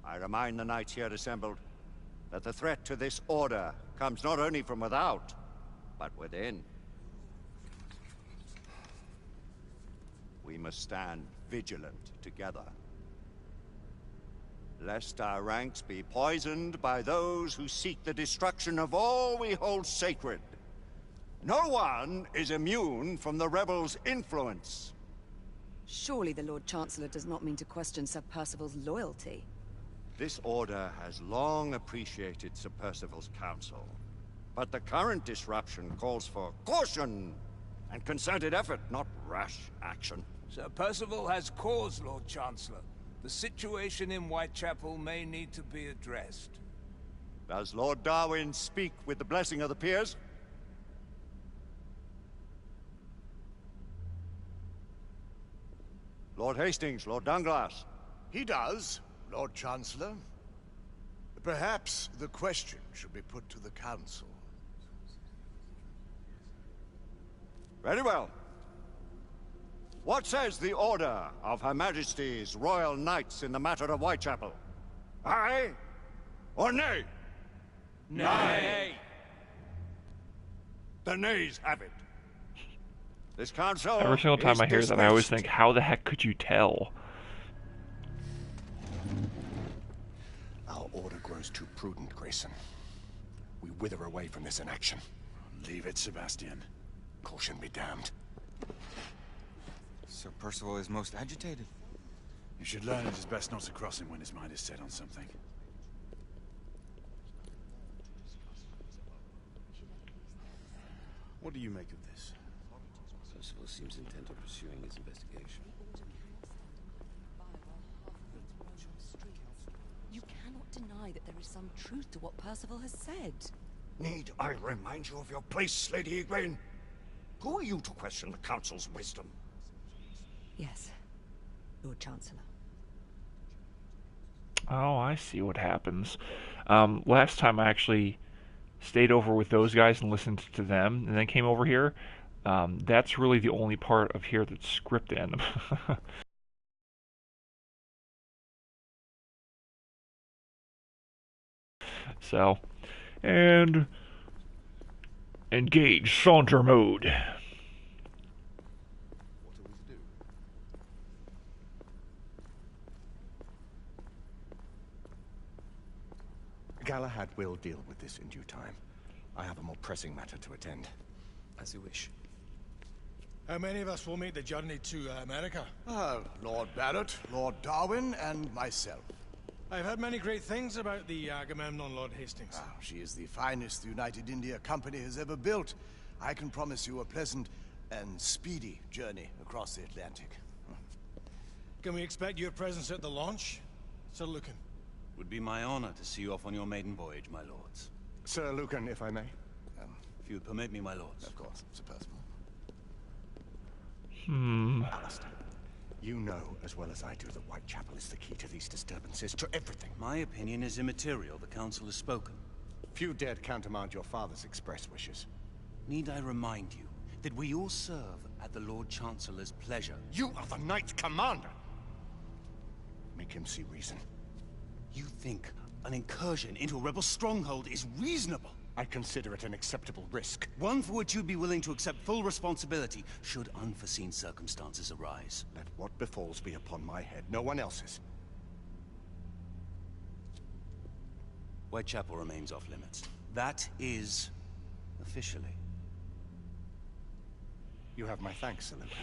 I remind the knights here assembled that the threat to this order comes not only from without, but within. We must stand vigilant together, lest our ranks be poisoned by those who seek the destruction of all we hold sacred. No one is immune from the rebels' influence. Surely the Lord Chancellor does not mean to question Sir Percival's loyalty. This order has long appreciated Sir Percival's counsel. But the current disruption calls for caution and concerted effort, not rash action. Sir Percival has cause, Lord Chancellor. The situation in Whitechapel may need to be addressed. Does Lord Darwin speak with the blessing of the peers? Lord Hastings, Lord Dunglass. He does, Lord Chancellor. Perhaps the question should be put to the Council. Very well. What says the Order of Her Majesty's Royal Knights in the matter of Whitechapel? Aye or nay? Nay. The nays have it. This council Every single time is I hear that, I always dismissed. think, how the heck could you tell? Our order grows too prudent, Grayson. We wither away from this inaction. Leave it, Sebastian. Caution be damned. Sir Percival is most agitated. You should learn it is best not to cross him when his mind is set on something. What do you make of this? Percival seems intent on pursuing his investigation. You cannot deny that there is some truth to what Percival has said. Need I remind you of your place, Lady Egwene? Who are you to question the Council's wisdom? Yes, Lord Chancellor. Oh, I see what happens. Last time I actually stayed over with those guys and listened to them, and then came over here. That's really the only part of here that's scripted. So, and engage saunter mode. Galahad will deal with this in due time. I have a more pressing matter to attend. As you wish. How many of us will make the journey to America? Lord Barrett, Lord Darwin, and myself. I've heard many great things about the Agamemnon, Lord Hastings. She is the finest the United India Company has ever built. I can promise you a pleasant and speedy journey across the Atlantic. Can we expect your presence at the launch, Sir Lucan? Would be my honor to see you off on your maiden voyage, my lords. Sir Lucan, if I may. If you would permit me, my lords. Of course, Sir Percival. Alistair, you know as well as I do that Whitechapel is the key to these disturbances, to everything. My opinion is immaterial. The Council has spoken. Few dared countermand your father's express wishes. Need I remind you that we all serve at the Lord Chancellor's pleasure? You are the Knight Commander! Make him see reason. You think an incursion into a rebel stronghold is reasonable? I consider it an acceptable risk. One for which you'd be willing to accept full responsibility should unforeseen circumstances arise. Let what befalls be upon my head, no one else's. Whitechapel remains off limits. That is officially. You have my thanks, Sir Lucan.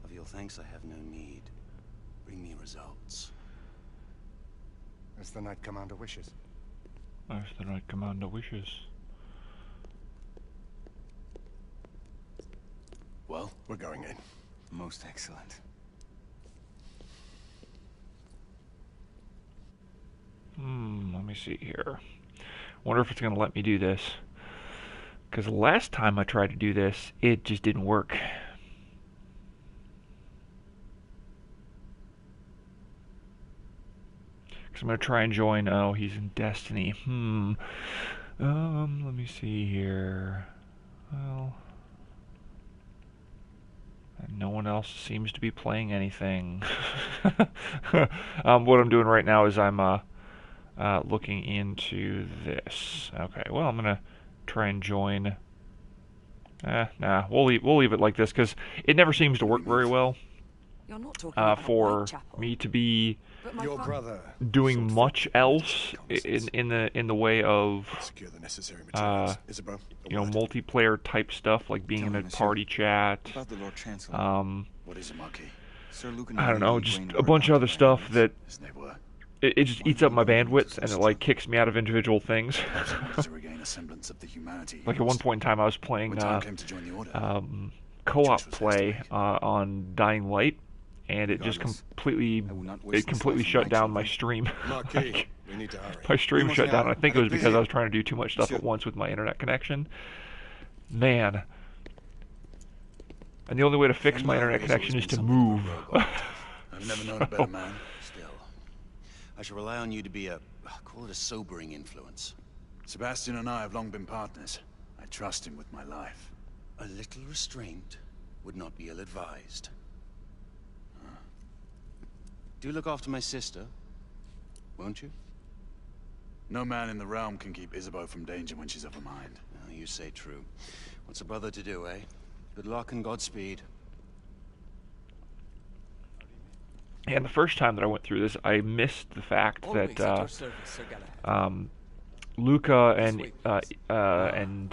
Of your thanks I have no need. Bring me results. As the Knight Commander wishes. as the Knight Commander wishes. Well, we're going in. Most excellent. Let me see here. Wonder if it's going to let me do this. Because last time I tried to do this, it just didn't work. Because I'm going to try and join... Oh, he's in Destiny. Let me see here. Well... And no one else seems to be playing anything. What I'm doing right now is I'm looking into this. Okay, well, I'm going to try and join... Nah, we'll leave it like this, because it never seems to work very well. You're not talking about for Whitechapel. me to be Your brother doing much else in the way of secure the necessary materials. Isabel, you know, multiplayer type stuff like being in a party chat. About the Lord Chancellor. What is it, Marquis? Sir Lucan, I don't know, just a bunch of other stuff that it just eats up my bandwidth, and it like kicks me out of individual things. To regain a semblance of the humanity. Like at one point in time, I was playing When time came to join the Order, co-op play on Dying Light, and it just completely shut down my stream. Marquis, we need to hurry. My stream shut down. I think it was because busy. I was trying to do too much stuff at once with my internet connection. Man. And the only way to fix my internet connection is to move. I've never known a better man. Still, I shall rely on you to be call it a sobering influence. Sebastian and I have long been partners. I trust him with my life. A little restraint would not be ill-advised. Do look after my sister, won't you? No man in the realm can keep Isabeau from danger when she's of a mind. Oh, you say true. What's a brother to do, eh? Good luck and Godspeed. And the first time that I went through this, I missed the fact that Luca and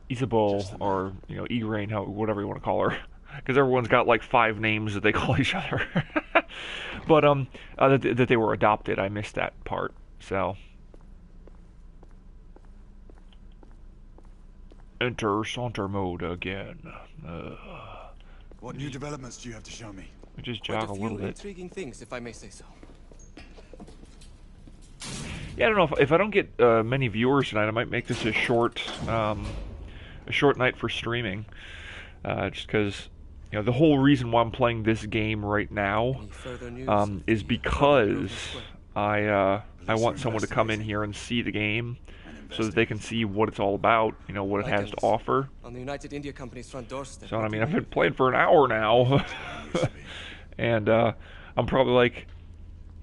Isabeau, or Igraine, whatever you want to call her, because everyone's got like 5 names that they call each other. But that they were adopted. I missed that part. So enter saunter mode again. What new developments do you have to show me? We just jog a little bit. Intriguing things, if I may say so. Yeah, I don't know if I don't get many viewers tonight, I might make this a short night for streaming, just because the whole reason why I'm playing this game right now is because I want someone to come in here and see the game, so that they can see what it's all about, what it has to offer. On the United India Company's front doorstep. So I mean, I've been playing for an hour now, and I'm probably like,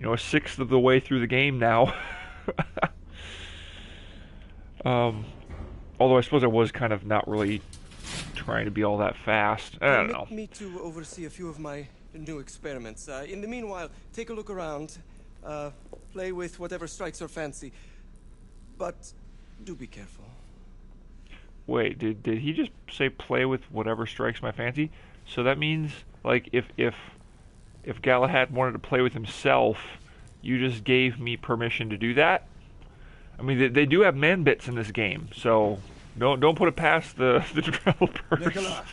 a sixth of the way through the game now. Although I suppose I was kind of not really trying to be all that fast. I don't know. Permit me to oversee a few of my new experiments. In the meanwhile, take a look around, play with whatever strikes your fancy, but do be careful. Wait, did he just say play with whatever strikes my fancy? So that means, like, if Galahad wanted to play with himself, you just gave me permission to do that? I mean, they do have man bits in this game, so don't put it past the developers. Nicola,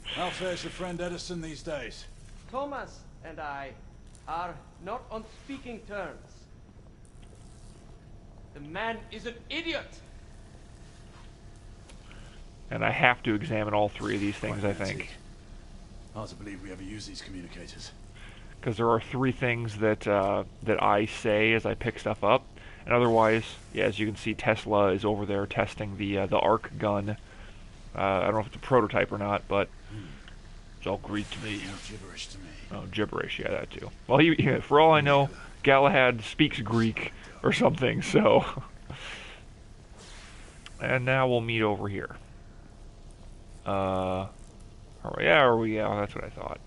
how fares your friend Edison these days? Thomas and I are not on speaking terms. The man is an idiot. And I have to examine all 3 of these things, I think. Hard to believe we ever use these communicators. Because there are 3 things that I say as I pick stuff up, and otherwise, yeah, as you can see, Tesla is over there testing the arc gun. I don't know if it's a prototype or not, but it's all Greek to me. Gibberish to me. Oh, gibberish, yeah, that too. Well, for all I know, Galahad speaks Greek or something, so. And now we'll meet over here. Yeah, that's what I thought.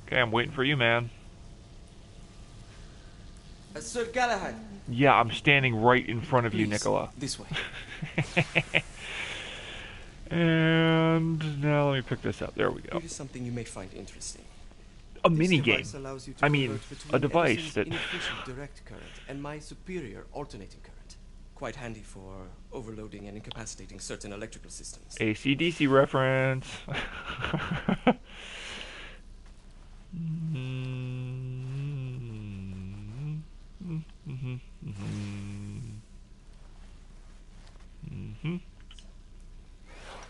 Okay, I'm waiting for you, man. Sir Galahad. Yeah, I'm standing right in front of you, Nicola. This way. And now let me pick this up. There we go. Here is something you may find interesting. A mini game. I mean, a device Edison's that. inefficient direct current and my superior alternating current. Quite handy for overloading and incapacitating certain electrical systems. AC/DC reference.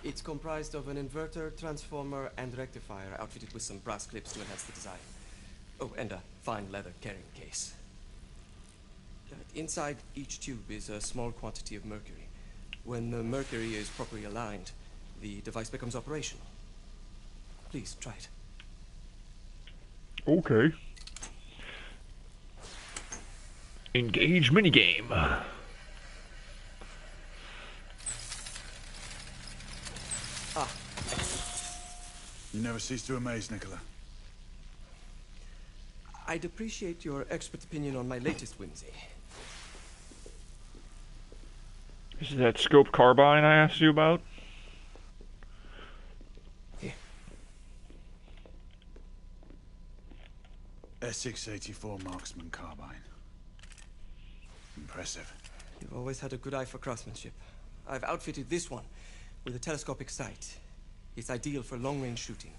It's comprised of an inverter, transformer, and rectifier outfitted with some brass clips to enhance the design. Oh, and a fine leather carrying case. Inside each tube is a small quantity of mercury. When the mercury is properly aligned, the device becomes operational. Please, try it. Okay. Engage minigame. You never cease to amaze, Nicola. I'd appreciate your expert opinion on my latest whimsy. This is that scope carbine I asked you about? SX-84 marksman carbine. Impressive. You've always had a good eye for craftsmanship. I've outfitted this one with a telescopic sight. It's ideal for long-range shooting.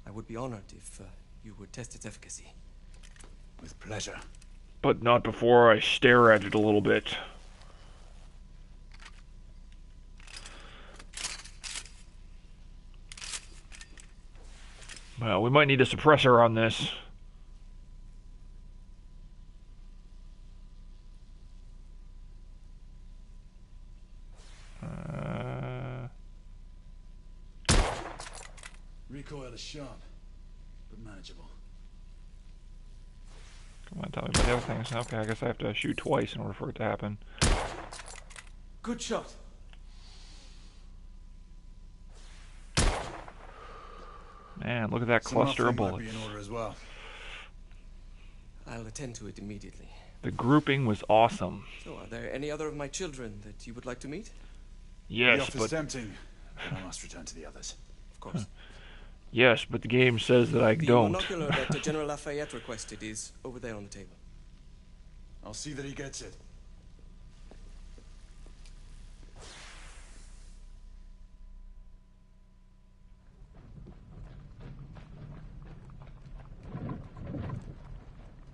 I would be honored if you would test its efficacy. With pleasure. But not before I stare at it a little bit. Well, we might need a suppressor on this. Recoil is sharp, but manageable. Come on, tell me about the other things. Okay, I guess I have to shoot twice in order for it to happen. Good shot. Man, look at that cluster of bullets. Might be in order as well. I'll attend to it immediately. The grouping was awesome. So, are there any other of my children that you would like to meet? Yes, the offer's but tempting, but I must return to the others. Of course. Yes, but the game says that I don't. The monocular that General Lafayette requested is over there on the table. I'll see that he gets it.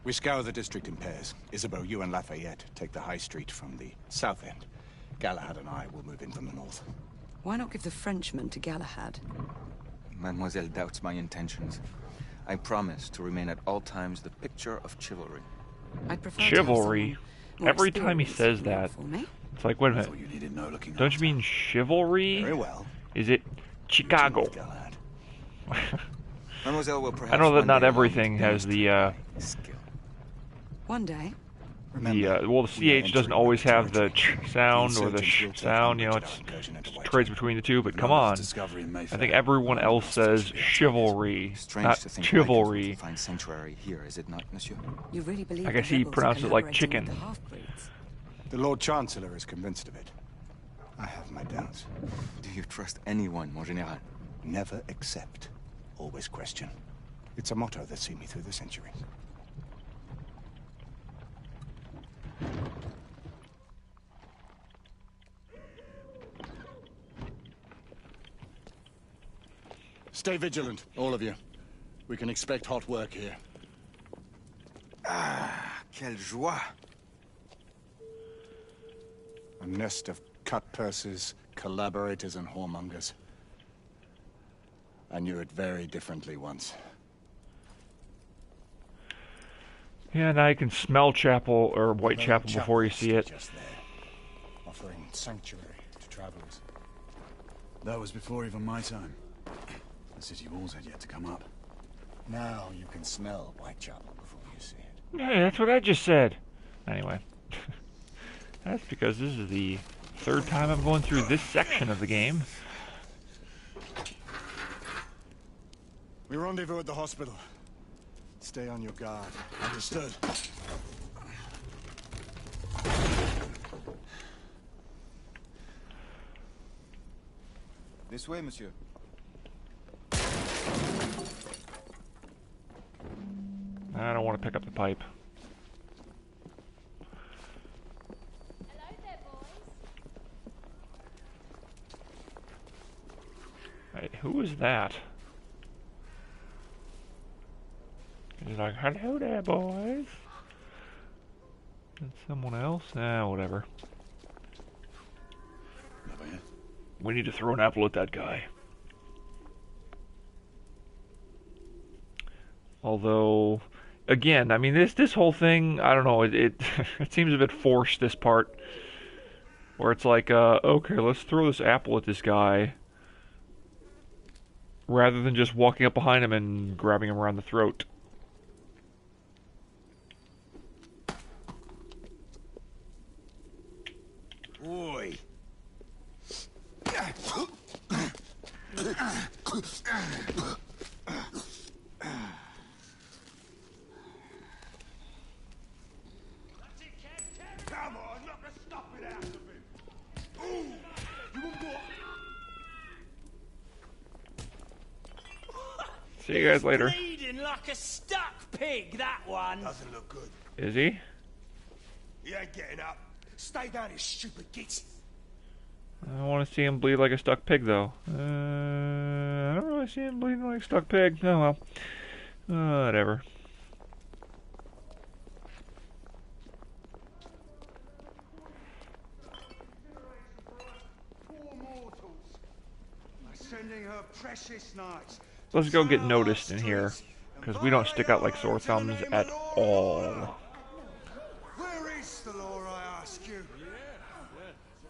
We scour the district in pairs. Isabeau, you and Lafayette take the high street from the south end. Galahad and I will move in from the north. Why not give the Frenchman to Galahad? Mademoiselle doubts my intentions. I promise to remain at all times the picture of chivalry. I'd prefer Chivalry? Every time he says that, it's like, wait a minute. Don't you mean chivalry? Very well. Is it Chicago? Mademoiselle will perhaps I know that one not day everything has the, One day. well, the CH doesn't always have the ch sound or the sh sound, you know, it's trades between the two, but come on. I think everyone else says chivalry, not chivalry. Find sanctuary here, is it not, monsieur? You really believe I guess he pronounced it like chicken. The Lord Chancellor is convinced of it. I have my doubts. Do you trust anyone, mon général? Never accept, always question. It's a motto that's seen me through the centuries. Stay vigilant, all of you. We can expect hot work here. Ah, quelle joie! A nest of cut purses, collaborators, and whoremongers. I knew it very differently once. Yeah, now you can smell Chapel or Whitechapel before you see it. Just there, offering sanctuary to travelers. That was before even my time. The city walls had yet to come up. Now you can smell Whitechapel before you see it. Yeah, that's what I just said. Anyway, that's because this is the third time I'm going through this section of the game. We rendezvous at the hospital. Stay on your guard. Understood. This way, monsieur. I don't want to pick up the pipe. Hello there, boys. Hey, who is that? He's like, hello there, boys. That's someone else? Whatever. We need to throw an apple at that guy. Although, again, I mean, this whole thing, I don't know, it seems a bit forced, this part. Where it's like, okay, let's throw this apple at this guy. Rather than just walking up behind him and grabbing him around the throat. Oi. Come on, knock a stop it out of him. Ooh, you want more? See you guys later. Bleeding like a stuck pig, that one. Doesn't look good. Is he? He ain't getting up. Stay down, you stupid git. I want to see him bleed like a stuck pig, though. I don't really see him bleeding like a stuck pig. Oh well. Whatever. Sending her precious knights. Let's go get noticed in here, because we don't stick out like sore thumbs at all. Where is the law, I ask you?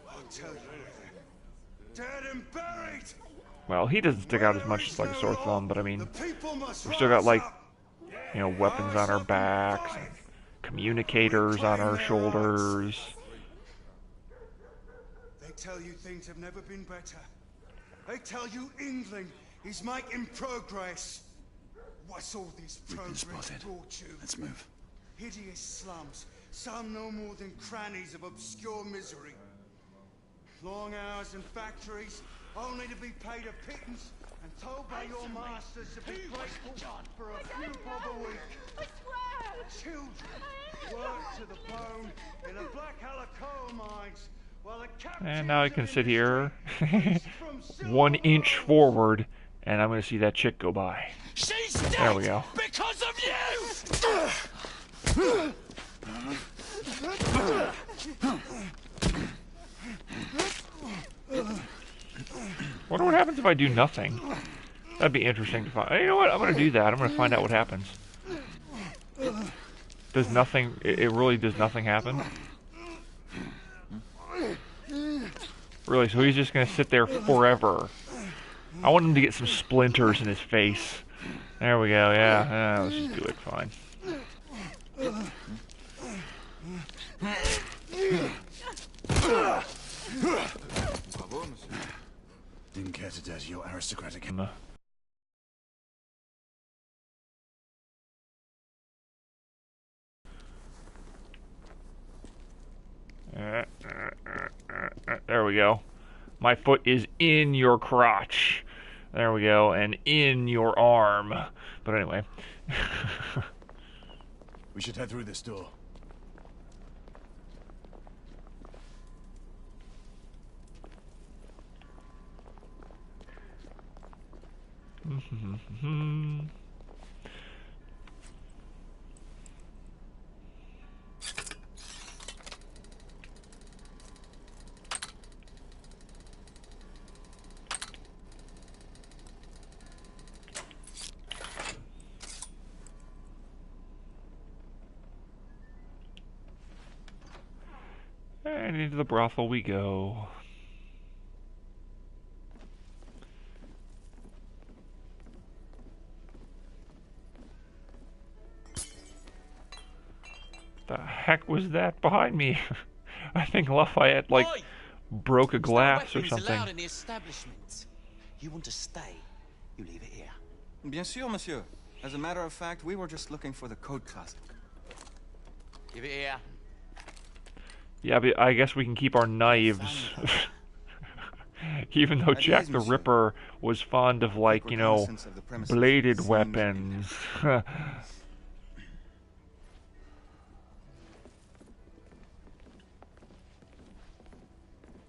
I'll tell you where. Dead and buried. Well, he doesn't stick out as much as like a sore thumb, but I mean, we've still got like, you know, weapons on our backs, and communicators on our shoulders. They tell you things have never been better. They tell you England is making progress. What's all this progress brought you? Let's move. Hideous slums, some no more than crannies of obscure misery. Long hours in factories, only to be paid a pittance and told by your masters to be grateful for a few bob a week. I swear! Children work to the bone in the Black Halla coal mines. And now I can sit here 1 inch forward, and I'm going to see that chick go by. She's there we go. Because of you! Wonder what happens if I do nothing. That'd be interesting to find. You know what? I'm going to do that. I'm going to find out what happens. Does nothing... It really does nothing happen? Really, so he's just gonna sit there forever. I want him to get some splinters in his face. There we go, yeah, let's just do it, fine. Didn't care to dirty your aristocratic... There we go. My foot is in your crotch. There we go, and in your arm. But anyway. We should head through this door. And into the brothel we go. The heck was that behind me? I think Lafayette, like, broke a glass or something. Allowed in the establishment. You want to stay, you leave it here. Bien sûr, monsieur. As a matter of fact, we were just looking for the code closet. Give it here. Yeah, but I guess we can keep our knives. Even though Jack the Ripper was fond of, like, you know, bladed weapons.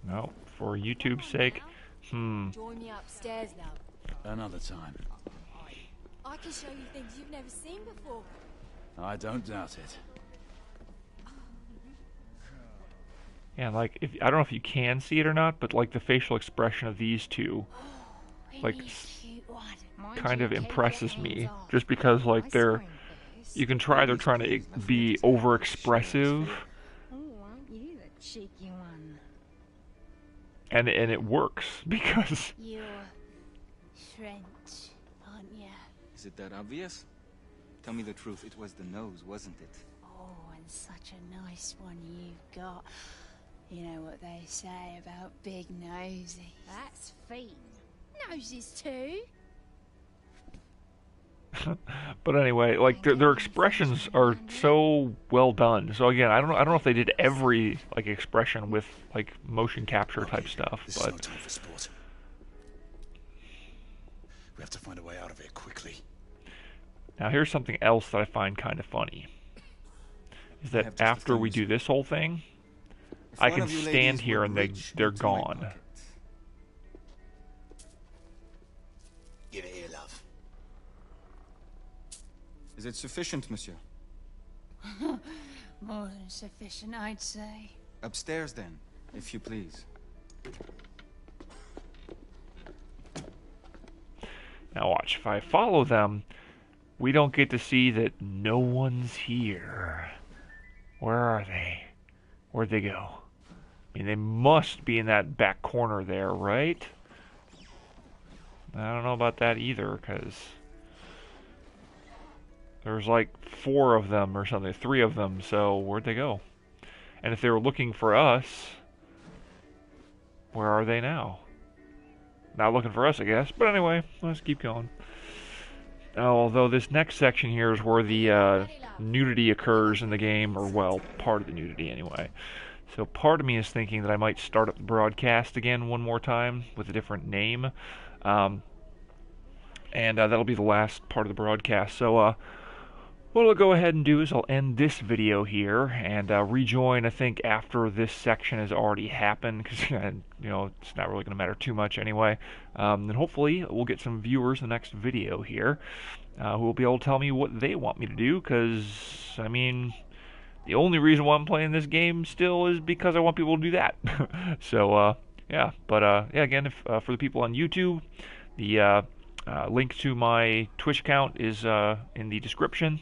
No, for YouTube's sake. Join me upstairs now. Another time. I can show you things you've never seen before. I don't doubt it. Yeah, like, I don't know if you can see it or not, but, like, the facial expression of these two, like, kind of impresses me. Just because, like, they're trying to be over-expressive. You the cheeky one. And it works, because... You're French, aren't you? Is it that obvious? Tell me the truth, it was the nose, wasn't it? Oh, and such a nice one you've got. You know what they say about big noses. That's feet. Noses too. But anyway, like, their expressions are so well done. So again, I don't know if they did every, like, expression with, like, motion capture type stuff, This but is no time for sport. We have to find a way out of here quickly. Now here's something else that I find kind of funny. Is that after we do this whole thing, I can stand here and they're gone. Give it here, love. Is it sufficient, monsieur? More than sufficient, I'd say. Upstairs, then, if you please. Now watch, if I follow them, we don't get to see that no one's here. Where are they? Where'd they go? I mean, they must be in that back corner there, right? I don't know about that either, because there's like 4 of them or something, 3 of them, so where'd they go? And if they were looking for us, where are they now? Not looking for us, I guess. But anyway, let's keep going. Although this next section here is where the nudity occurs in the game, or well, part of the nudity anyway. So part of me is thinking that I might start up the broadcast again one more time with a different name. And that'll be the last part of the broadcast. So what I'll go ahead and do is I'll end this video here and rejoin, I think, after this section has already happened, because you know, it's not really going to matter too much anyway. And hopefully we'll get some viewers in the next video here who will be able to tell me what they want me to do, because, I mean, the only reason why I'm playing this game still is because I want people to do that. So, yeah, but yeah, again, if, for the people on YouTube, the link to my Twitch account is in the description.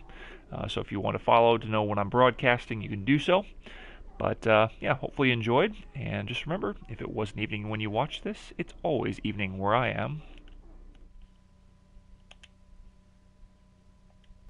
So if you want to follow to know when I'm broadcasting, you can do so. But yeah, hopefully you enjoyed. And just remember, if it wasn't evening when you watch this, it's always evening where I am.